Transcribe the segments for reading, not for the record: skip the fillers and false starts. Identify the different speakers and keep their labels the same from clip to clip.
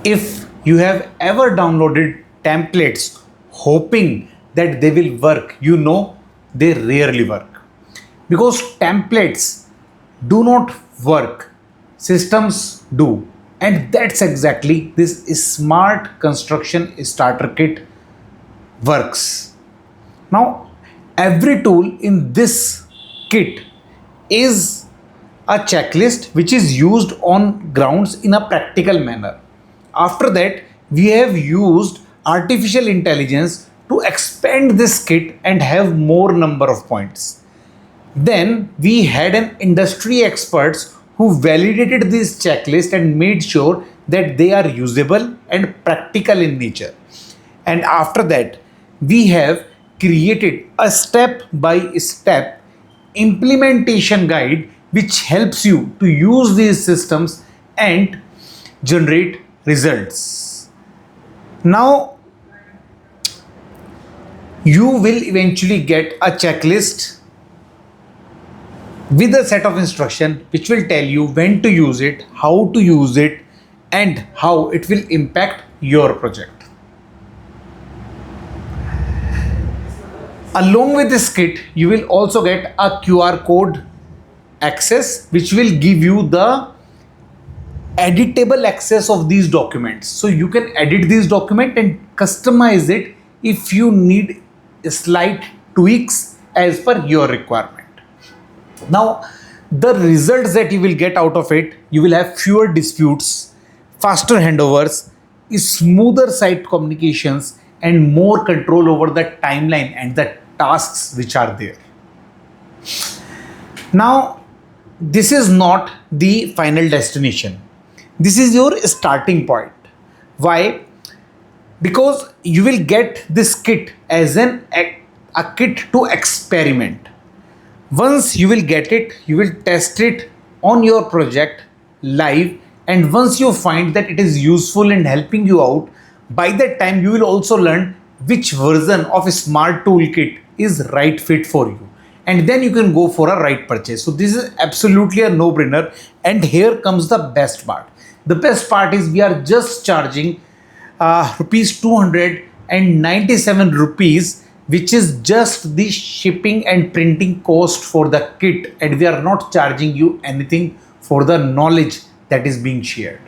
Speaker 1: If you have ever downloaded templates hoping that they will work, you know they rarely work. Because templates do not work, systems do. And that's exactly this smart construction starter kit works. Now, every tool in this kit is a checklist which is used on grounds in a practical manner. After that, we have used artificial intelligence to expand this kit and have more number of points. Then we had an industry experts who validated this checklist and made sure that they are usable and practical in nature. And after that, we have created a step by step implementation guide which helps you to use these systems and generate results. Now, you will eventually get a checklist with a set of instruction which will tell you when to use it, how to use it, and how it will impact your project. Along with this kit, you will also get a QR code access which will give you the editable access of these documents. So you can edit these document and customize it if you need slight tweaks as per your requirement. Now, the results that you will get out of it, you will have fewer disputes, faster handovers, smoother site communications, and more control over the timeline and the tasks which are there. Now, this is not the final destination. This is your starting point. Why? Because you will get this kit as a kit to experiment. Once you will get it, you will test it on your project live, and once you find that it is useful and helping you out, by that time you will also learn which version of a smart toolkit is right fit for you, and then you can go for a right purchase. So this is absolutely a no-brainer. And here comes the best part. The best part is we are just charging rupees 297 rupees, which is just the shipping and printing cost for the kit, and we are not charging you anything for the knowledge that is being shared.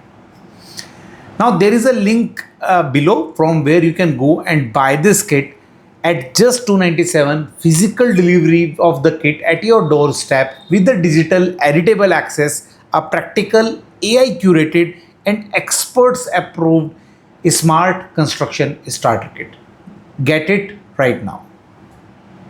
Speaker 1: Now there is a link below from where you can go and buy this kit at just 297, physical delivery of the kit at your doorstep with the digital editable access, a practical AI curated and experts approved smart construction starter kit. Get it right now.